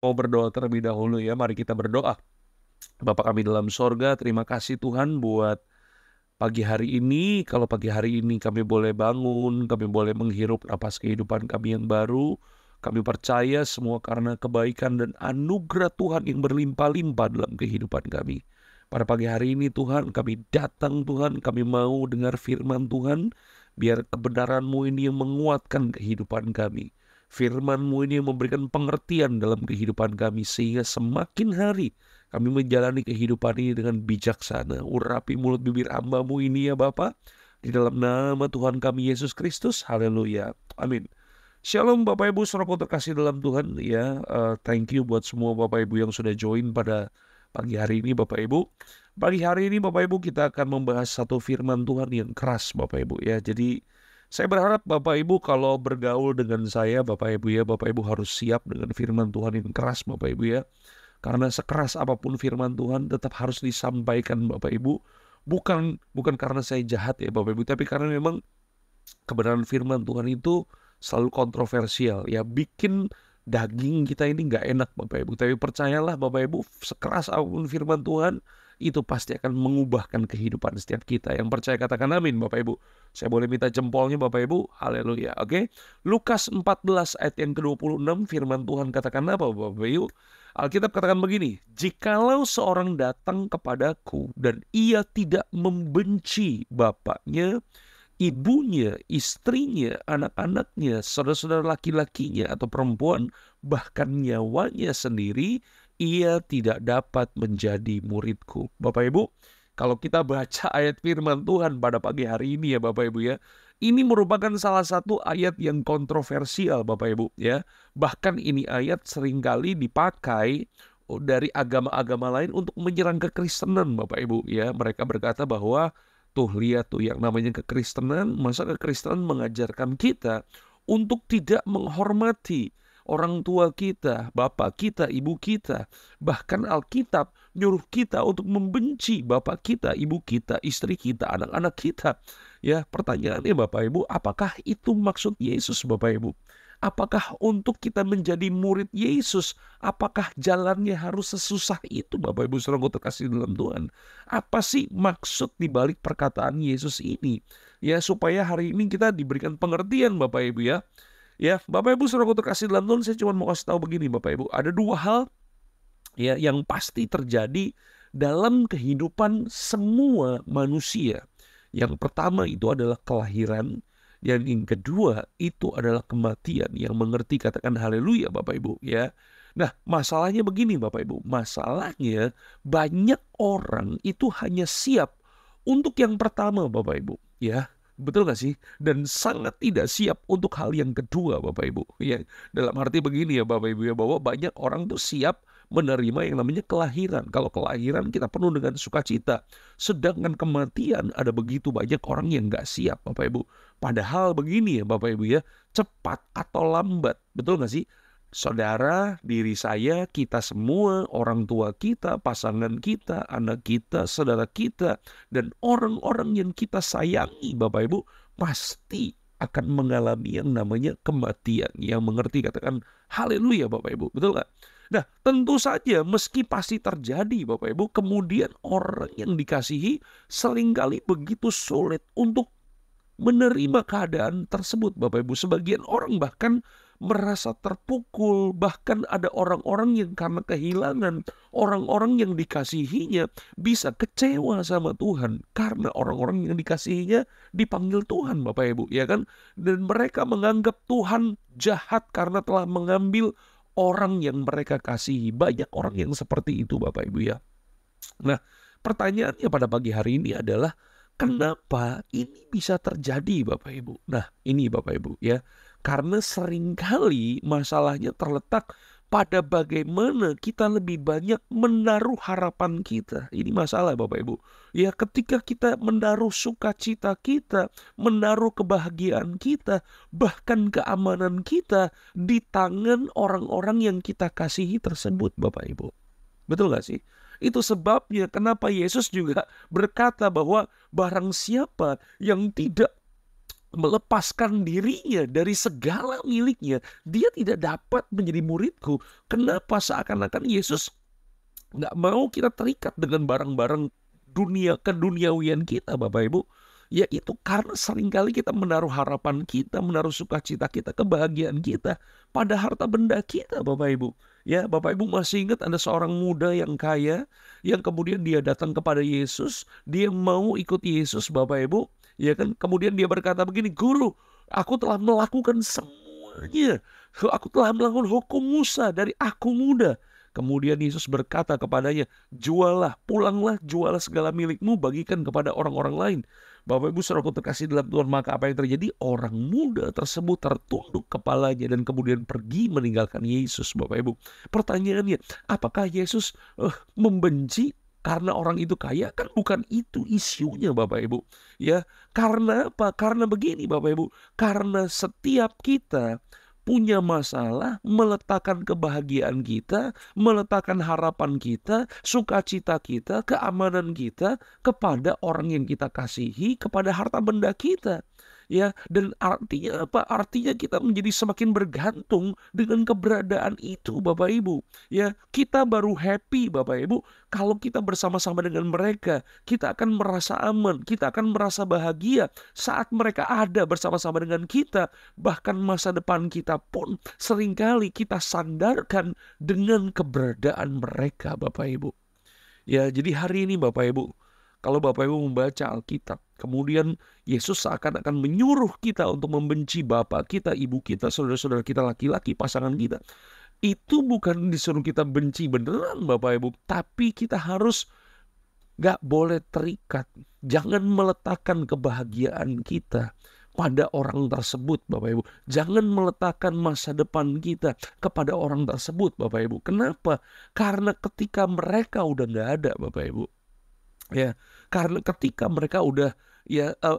mau berdoa terlebih dahulu ya. Mari kita berdoa. Bapa kami dalam sorga, terima kasih Tuhan buat pagi hari ini. Kalau pagi hari ini kami boleh bangun, kami boleh menghirup napas kehidupan kami yang baru. Kami percaya semua karena kebaikan dan anugerah Tuhan yang berlimpah-limpah dalam kehidupan kami. Pada pagi hari ini Tuhan, kami datang Tuhan, kami mau dengar firman Tuhan. Biar kebenaran-Mu ini yang menguatkan kehidupan kami. Firman-Mu ini yang memberikan pengertian dalam kehidupan kami. Sehingga semakin hari kami menjalani kehidupan ini dengan bijaksana. Urapi mulut bibir hamba-Mu ini ya Bapa. Di dalam nama Tuhan kami Yesus Kristus. Haleluya. Amin. Shalom Bapak Ibu saudaraku terkasih dalam Tuhan ya. Thank you buat semua Bapak Ibu yang sudah join pada pagi hari ini Bapak Ibu. Pagi hari ini Bapak Ibu kita akan membahas satu firman Tuhan yang keras Bapak Ibu ya. Jadi saya berharap Bapak Ibu kalau bergaul dengan saya Bapak Ibu ya, Bapak Ibu harus siap dengan firman Tuhan yang keras Bapak Ibu ya. Karena sekeras apapun firman Tuhan tetap harus disampaikan Bapak Ibu. Bukan karena saya jahat ya Bapak Ibu, tapi karena memang kebenaran firman Tuhan itu selalu kontroversial ya, bikin daging kita ini nggak enak Bapak Ibu. Tapi percayalah Bapak Ibu, sekeras apapun firman Tuhan itu pasti akan mengubahkan kehidupan setiap kita. Yang percaya katakan amin Bapak Ibu. Saya boleh minta jempolnya Bapak Ibu. Haleluya. Oke. Lukas 14 ayat yang ke-26 firman Tuhan katakan apa Bapak Ibu? Alkitab katakan begini, jikalau seorang datang kepadaku dan ia tidak membenci bapaknya, ibunya, istrinya, anak-anaknya, saudara-saudara laki-lakinya atau perempuan, bahkan nyawanya sendiri, ia tidak dapat menjadi muridku. Bapak Ibu, kalau kita baca ayat firman Tuhan pada pagi hari ini ya Bapak Ibu ya, ini merupakan salah satu ayat yang kontroversial Bapak Ibu ya. Bahkan ini ayat seringkali dipakai dari agama-agama lain untuk menyerang kekristenan Bapak Ibu ya. Mereka berkata bahwa tuh lihat tuh yang namanya kekristenan, masa kekristenan mengajarkan kita untuk tidak menghormati orang tua kita, bapak kita, ibu kita. Bahkan Alkitab nyuruh kita untuk membenci bapak kita, ibu kita, istri kita, anak-anak kita. Ya, pertanyaannya Bapak Ibu, apakah itu maksud Yesus Bapak Ibu? Apakah untuk kita menjadi murid Yesus, apakah jalannya harus sesusah itu Bapak Ibu saudaraku terkasih dalam Tuhan? Apa sih maksud dibalik perkataan Yesus ini? Ya, supaya hari ini kita diberikan pengertian Bapak Ibu ya. Ya, Bapak Ibu saudaraku terkasih dalam Tuhan, saya cuma mau kasih tahu begini Bapak Ibu. Ada dua hal ya yang pasti terjadi dalam kehidupan semua manusia. Yang pertama itu adalah kelahiran, dan yang kedua itu adalah kematian. Yang mengerti katakan haleluya Bapak Ibu ya. Nah, masalahnya begini Bapak Ibu. Masalahnya banyak orang itu hanya siap untuk yang pertama Bapak Ibu ya. Betul gak sih? Dan sangat tidak siap untuk hal yang kedua Bapak Ibu ya. Dalam arti begini ya Bapak Ibu ya, bahwa banyak orang tuh siap menerima yang namanya kelahiran. Kalau kelahiran kita penuh dengan sukacita. Sedangkan kematian ada begitu banyak orang yang gak siap Bapak Ibu. Padahal begini ya Bapak Ibu ya, cepat atau lambat. Betul gak sih? Saudara, diri saya, kita semua, orang tua kita, pasangan kita, anak kita, saudara kita, dan orang-orang yang kita sayangi Bapak Ibu, pasti akan mengalami yang namanya kematian. Yang mengerti katakan haleluya Bapak Ibu. Betul gak? Nah, tentu saja meski pasti terjadi Bapak Ibu, kemudian orang yang dikasihi seringkali begitu sulit untuk menerima keadaan tersebut Bapak Ibu. Sebagian orang bahkan merasa terpukul, bahkan ada orang-orang yang karena kehilangan orang-orang yang dikasihinya bisa kecewa sama Tuhan karena orang-orang yang dikasihinya dipanggil Tuhan Bapak Ibu ya kan, dan mereka menganggap Tuhan jahat karena telah mengambil orang yang mereka kasihi. Banyak orang yang seperti itu Bapak Ibu ya. Nah, pertanyaannya pada pagi hari ini adalah kenapa ini bisa terjadi Bapak Ibu? Nah, ini Bapak Ibu ya. Karena seringkali masalahnya terletak pada bagaimana kita lebih banyak menaruh harapan kita. Ini masalah Bapak Ibu. Ya, ketika kita menaruh sukacita kita, menaruh kebahagiaan kita, bahkan keamanan kita di tangan orang-orang yang kita kasihi tersebut Bapak Ibu. Betul gak sih? Itu sebabnya kenapa Yesus juga berkata bahwa barang siapa yang tidak melepaskan dirinya dari segala miliknya, dia tidak dapat menjadi muridku. Kenapa? Seakan-akan Yesus nggak mau kita terikat dengan barang-barang dunia keduniawian kita, Bapak Ibu. Yaitu karena seringkali kita menaruh harapan kita, menaruh sukacita kita, kebahagiaan kita pada harta benda kita, Bapak Ibu. Ya, Bapak Ibu masih ingat ada seorang muda yang kaya, yang kemudian dia datang kepada Yesus, dia mau ikut Yesus, Bapak Ibu. Ya kan, kemudian dia berkata begini, "Guru, aku telah melakukan semuanya. Aku telah melakukan hukum Musa dari aku muda." Kemudian Yesus berkata kepadanya, "Juallah, pulanglah, jualah segala milikmu, bagikan kepada orang-orang lain." Bapak Ibu saudaraku terkasih dalam Tuhan, maka apa yang terjadi? Orang muda tersebut tertunduk kepalanya dan kemudian pergi meninggalkan Yesus, Bapak Ibu. Pertanyaannya, apakah Yesus membenci karena orang itu kaya? Kan bukan itu isunya, Bapak Ibu. Ya, karena apa? Karena begini, Bapak Ibu. Karena setiap kita punya masalah meletakkan kebahagiaan kita, meletakkan harapan kita, sukacita kita, keamanan kita kepada orang yang kita kasihi, kepada harta benda kita. Ya, dan artinya apa? Artinya kita menjadi semakin bergantung dengan keberadaan itu, Bapak Ibu. Ya, kita baru happy, Bapak Ibu, kalau kita bersama-sama dengan mereka. Kita akan merasa aman, kita akan merasa bahagia saat mereka ada bersama-sama dengan kita. Bahkan masa depan kita pun seringkali kita sandarkan dengan keberadaan mereka, Bapak Ibu. Ya, jadi hari ini Bapak Ibu, kalau Bapak Ibu membaca Alkitab, kemudian Yesus seakan-akan menyuruh kita untuk membenci bapak kita, ibu kita, saudara-saudara kita laki-laki, pasangan kita. Itu bukan disuruh kita benci beneran, Bapak Ibu, tapi kita harus gak boleh terikat. Jangan meletakkan kebahagiaan kita pada orang tersebut, Bapak Ibu. Jangan meletakkan masa depan kita kepada orang tersebut, Bapak Ibu. Kenapa? Karena ketika mereka udah gak ada, Bapak Ibu, ya, karena ketika mereka udah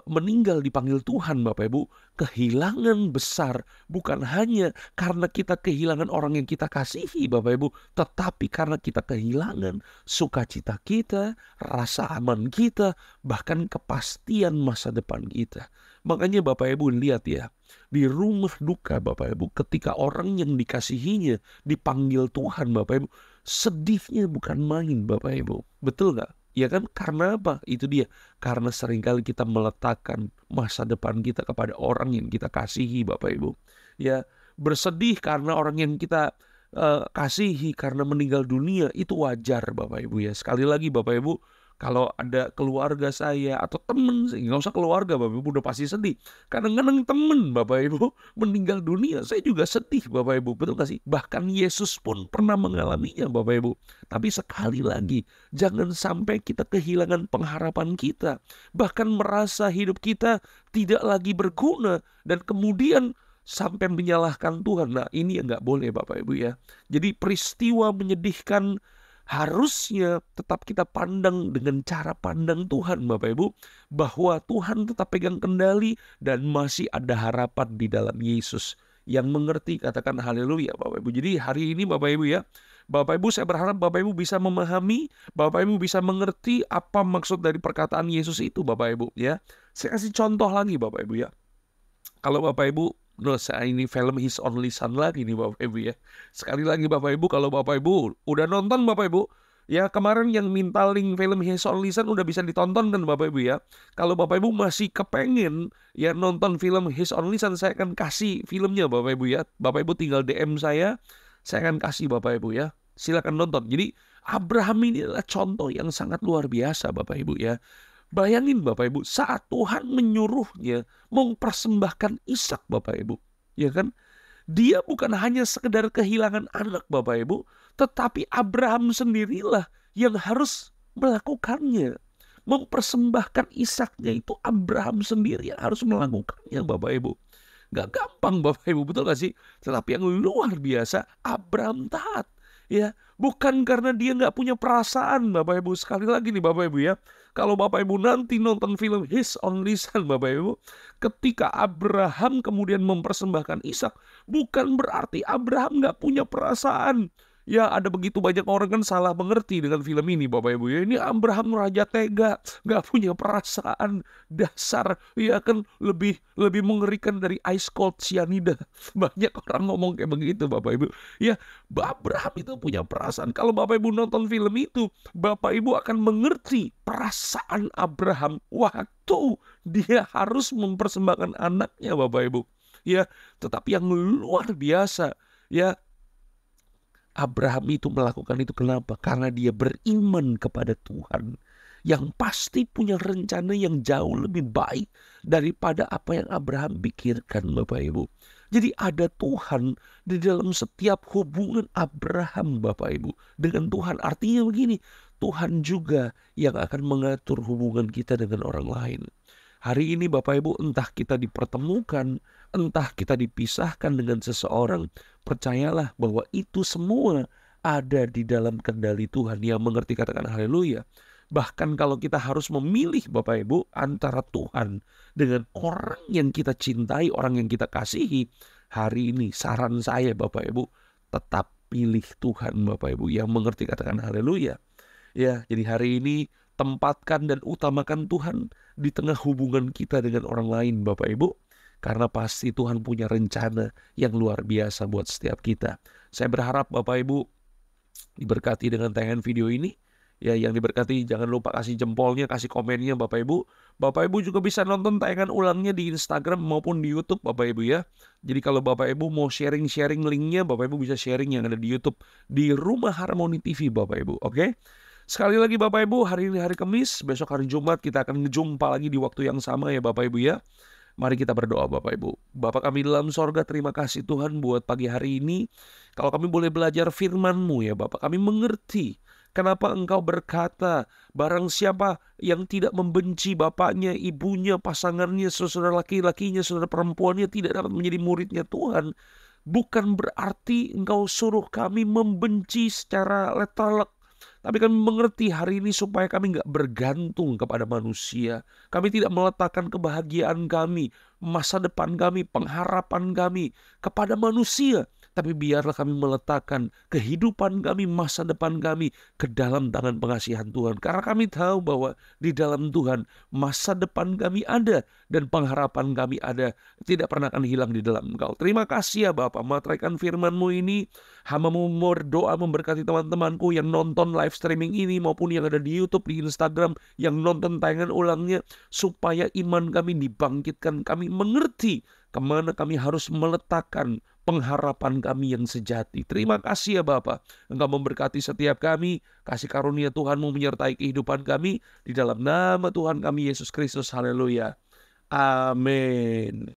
meninggal dipanggil Tuhan, Bapak Ibu, kehilangan besar bukan hanya karena kita kehilangan orang yang kita kasihi, Bapak Ibu, tetapi karena kita kehilangan sukacita kita, rasa aman kita, bahkan kepastian masa depan kita. Makanya Bapak Ibu lihat ya, di rumah duka Bapak Ibu, ketika orang yang dikasihinya dipanggil Tuhan, Bapak Ibu, sedihnya bukan main, Bapak Ibu. Betul nggak? Ya kan, karena apa? Itu dia. Karena seringkali kita meletakkan masa depan kita kepada orang yang kita kasihi, Bapak Ibu. Ya, bersedih karena orang yang kita kasihi karena meninggal dunia, itu wajar, Bapak Ibu ya. Sekali lagi Bapak Ibu, kalau ada keluarga saya atau temen, nggak usah keluarga, Bapak Ibu udah pasti sedih. Kadang-kadang temen Bapak Ibu meninggal dunia, saya juga sedih, Bapak Ibu. Betul gak sih? Bahkan Yesus pun pernah mengalaminya, Bapak Ibu. Tapi sekali lagi, jangan sampai kita kehilangan pengharapan kita, bahkan merasa hidup kita tidak lagi berguna, dan kemudian sampai menyalahkan Tuhan. Nah, ini yang nggak boleh, Bapak Ibu ya. Jadi peristiwa menyedihkan harusnya tetap kita pandang dengan cara pandang Tuhan, Bapak Ibu, bahwa Tuhan tetap pegang kendali dan masih ada harapan di dalam Yesus. Yang mengerti katakan haleluya, Bapak Ibu. Jadi hari ini Bapak Ibu ya, Bapak Ibu, saya berharap Bapak Ibu bisa memahami, Bapak Ibu bisa mengerti apa maksud dari perkataan Yesus itu, Bapak Ibu ya. Saya kasih contoh lagi, Bapak Ibu ya. Kalau Bapak Ibu, ini film His Only Son lagi nih Bapak Ibu ya. Sekali lagi Bapak Ibu, kalau Bapak Ibu udah nonton Bapak Ibu, ya kemarin yang minta link film His Only Son udah bisa ditonton kan Bapak Ibu ya. Kalau Bapak Ibu masih kepengen ya nonton film His Only Son, saya akan kasih filmnya Bapak Ibu ya. Bapak Ibu tinggal DM saya akan kasih Bapak Ibu ya. Silakan nonton. Jadi Abraham ini adalah contoh yang sangat luar biasa Bapak Ibu ya. Bayangin Bapak Ibu, saat Tuhan menyuruhnya mempersembahkan Ishak Bapak Ibu, ya kan? Dia bukan hanya sekedar kehilangan anak Bapak Ibu, tetapi Abraham sendirilah yang harus melakukannya. Mempersembahkan Ishaknya itu Abraham sendiri yang harus melakukannya Bapak Ibu. Gak gampang Bapak Ibu, betul gak sih? Tetapi yang luar biasa, Abraham taat. Ya, bukan karena dia nggak punya perasaan Bapak Ibu. Sekali lagi nih Bapak Ibu ya, kalau Bapak Ibu nanti nonton film His Only Son Bapak Ibu, ketika Abraham kemudian mempersembahkan Ishak, bukan berarti Abraham nggak punya perasaan. Ya ada begitu banyak orang kan salah mengerti dengan film ini Bapak Ibu ya. Ini Abraham raja tega, nggak punya perasaan, dasar ya kan lebih lebih mengerikan dari ice cold cyanida. Banyak orang ngomong kayak begitu Bapak Ibu. Ya, Abraham itu punya perasaan. Kalau Bapak Ibu nonton film itu, Bapak Ibu akan mengerti perasaan Abraham waktu dia harus mempersembahkan anaknya Bapak Ibu. Ya, tetapi yang luar biasa, ya, Abraham itu melakukan itu kenapa? Karena dia beriman kepada Tuhan yang pasti punya rencana yang jauh lebih baik daripada apa yang Abraham pikirkan Bapak Ibu. Jadi ada Tuhan di dalam setiap hubungan Abraham Bapak Ibu dengan Tuhan. Artinya begini, Tuhan juga yang akan mengatur hubungan kita dengan orang lain. Hari ini Bapak Ibu entah kita dipertemukan, entah kita dipisahkan dengan seseorang, percayalah bahwa itu semua ada di dalam kendali Tuhan. Yang mengerti katakan haleluya. Bahkan kalau kita harus memilih Bapak Ibu antara Tuhan dengan orang yang kita cintai, orang yang kita kasihi, hari ini saran saya Bapak Ibu, tetap pilih Tuhan Bapak Ibu. Yang mengerti katakan haleluya. Ya, jadi hari ini tempatkan dan utamakan Tuhan di tengah hubungan kita dengan orang lain Bapak Ibu. Karena pasti Tuhan punya rencana yang luar biasa buat setiap kita. Saya berharap Bapak Ibu diberkati dengan tayangan video ini. Ya, yang diberkati jangan lupa kasih jempolnya, kasih komennya Bapak Ibu. Bapak Ibu juga bisa nonton tayangan ulangnya di Instagram maupun di YouTube Bapak Ibu ya. Jadi kalau Bapak Ibu mau sharing-sharing linknya, Bapak Ibu bisa sharing yang ada di YouTube di Rumah Harmoni TV Bapak Ibu. Oke? Sekali lagi Bapak Ibu, hari ini hari Kamis, besok hari Jumat kita akan ngejumpa lagi di waktu yang sama ya Bapak Ibu ya. Mari kita berdoa Bapak Ibu. Bapak kami dalam sorga, terima kasih Tuhan buat pagi hari ini. Kalau kami boleh belajar firman-Mu ya Bapak, kami mengerti kenapa Engkau berkata, barang siapa yang tidak membenci bapaknya, ibunya, pasangannya, saudara laki-lakinya, saudara perempuannya tidak dapat menjadi muridnya Tuhan. Bukan berarti Engkau suruh kami membenci secara literal. Tapi kami mengerti hari ini supaya kami nggak bergantung kepada manusia. Kami tidak meletakkan kebahagiaan kami, masa depan kami, pengharapan kami kepada manusia. Tapi biarlah kami meletakkan kehidupan kami, masa depan kami ke dalam tangan pengasihan Tuhan. Karena kami tahu bahwa di dalam Tuhan masa depan kami ada dan pengharapan kami ada. Tidak pernah akan hilang di dalam Engkau. Terima kasih ya Bapak, materaikan firman-Mu ini. Hamba-Mu berdoa memberkati teman-temanku yang nonton live streaming ini maupun yang ada di YouTube, di Instagram, yang nonton tayangan ulangnya, supaya iman kami dibangkitkan, kami mengerti kemana kami harus meletakkan pengharapan kami yang sejati. Terima kasih ya Bapa, Engkau memberkati setiap kami, kasih karunia Tuhan-Mu menyertai kehidupan kami, di dalam nama Tuhan kami Yesus Kristus, haleluya, amin.